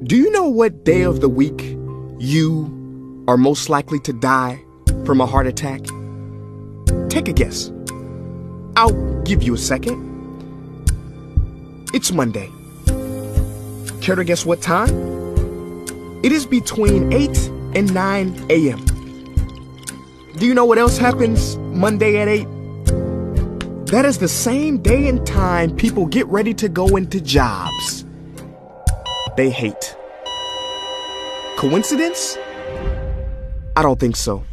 Do you know what day of the week you are most likely to die from a heart attack? Take a guess. I'll give you a second. It's Monday. Care to guess what time? It is between 8 and 9 a.m. Do you know what else happens Monday at 8? That is the same day and time people get ready to go into jobs they hate. Coincidence? I don't think so.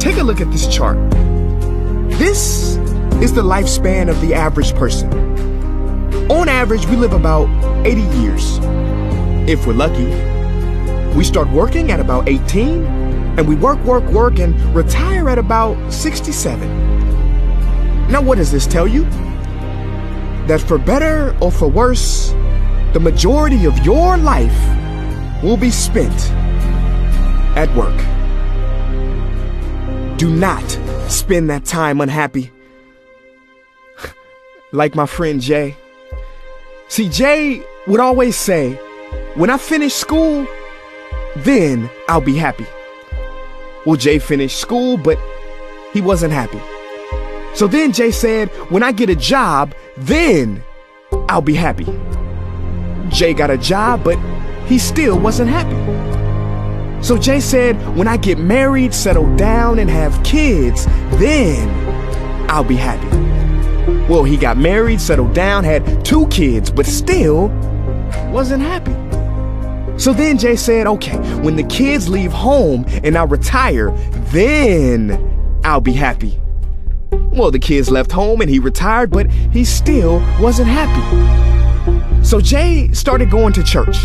Take a look at this chart. This is the lifespan of the average person. On average, we live about 80 years. If we're lucky, we start working at about 18, and we work, and retire at about 67. Now, what does this tell you? That for better or for worse, the majority of your life will be spent at work. Do not spend that time unhappy. Like my friend Jay. See, Jay would always say, when I finish school, then I'll be happy. Well, Jay finished school, but he wasn't happy. So then Jay said, when I get a job, then I'll be happy. Jay got a job, but he still wasn't happy. So Jay said, when I get married, settle down, and have kids, then I'll be happy. Well, he got married, settled down, had 2 kids, but still wasn't happy. So then Jay said, okay, when the kids leave home and I retire, then I'll be happy. Well, the kids left home and he retired, but he still wasn't happy. So Jay started going to church.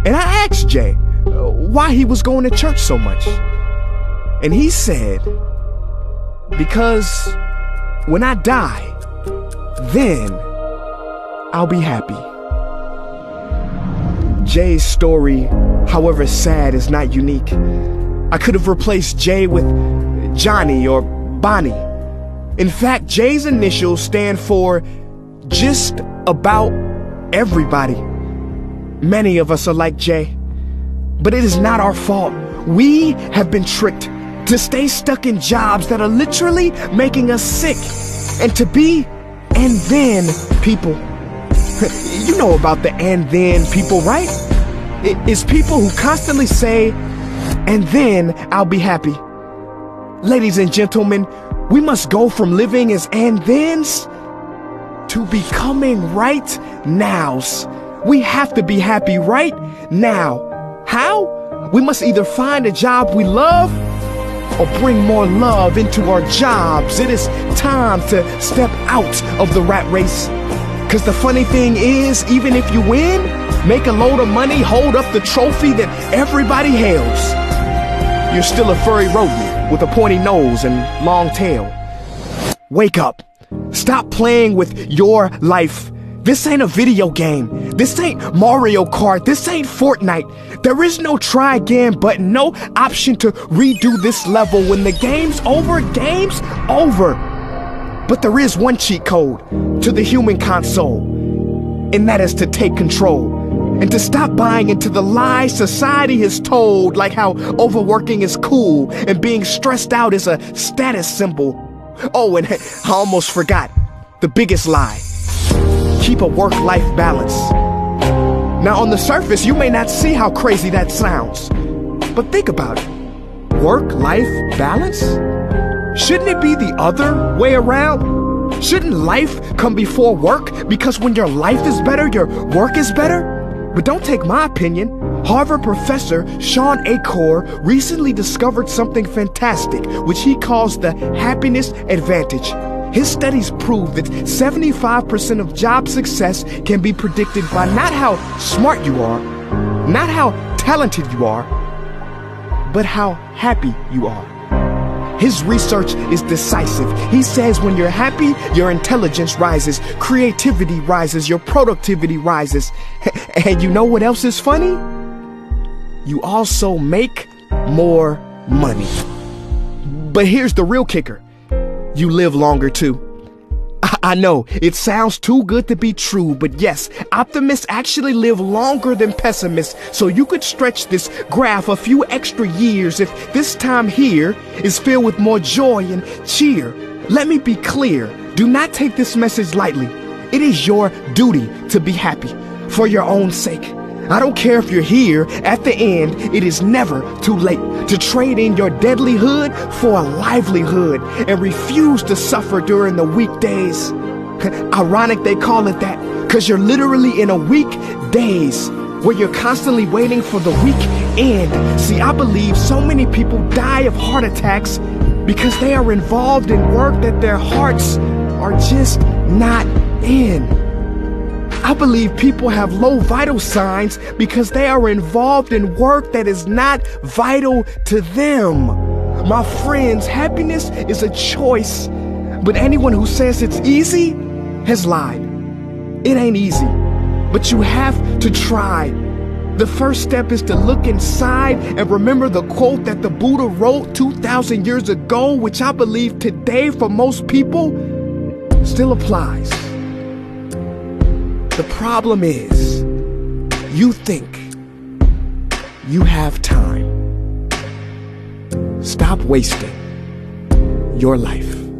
And I asked Jay why he was going to church so much. And he said, because when I die, then I'll be happy. Jay's story, however sad, is not unique. I could have replaced Jay with Johnny or Bonnie. In fact, Jay's initials stand for just about everybody. Many of us are like Jay, but it is not our fault. We have been tricked to stay stuck in jobs that are literally making us sick, and to be and then people. You know about the and then people, right? It's people who constantly say, and then I'll be happy. Ladies and gentlemen, we must go from living as and thens to becoming right nows. We have to be happy right now. How? We must either find a job we love or bring more love into our jobs. It is time to step out of the rat race. Because the funny thing is, even if you win, make a load of money, hold up the trophy that everybody hails, you're still a furry rodent with a pointy nose and long tail. Wake up. Stop playing with your life. This ain't a video game. This ain't Mario Kart. This ain't Fortnite. There is no try again button, no option to redo this level. When the game's over, game's over. But there is one cheat code to the human console, and that is to take control and to stop buying into the lies society has told, like how overworking is cool and being stressed out is a status symbol. Oh, and I almost forgot the biggest lie. Keep a work-life balance. Now, on the surface, you may not see how crazy that sounds, but think about it. Work-life balance? Shouldn't it be the other way around? Shouldn't life come before work? Because when your life is better, your work is better? But don't take my opinion. Harvard professor Sean Achor recently discovered something fantastic, which he calls the happiness advantage. His studies prove that 75% of job success can be predicted by not how smart you are, not how talented you are, but how happy you are. His research is decisive. He says when you're happy, your intelligence rises, creativity rises, your productivity rises. And you know what else is funny? You also make more money. But here's the real kicker. You live longer too. I know, it sounds too good to be true, but yes, optimists actually live longer than pessimists, so you could stretch this graph a few extra years if this time here is filled with more joy and cheer. Let me be clear, do not take this message lightly. It is your duty to be happy, for your own sake. I don't care if you're here at the end, it is never too late to trade in your deadlyhood for a livelihood and refuse to suffer during the weekdays. Ironic they call it that, cause you're literally in a weekdays where you're constantly waiting for the weekend. See, I believe so many people die of heart attacks because they are involved in work that their hearts are just not in. I believe people have low vital signs because they are involved in work that is not vital to them. My friends, happiness is a choice, but anyone who says it's easy has lied. It ain't easy, but you have to try. The first step is to look inside and remember the quote that the Buddha wrote 2,000 years ago, which I believe today for most people still applies. The problem is, you think you have time. Stop wasting your life.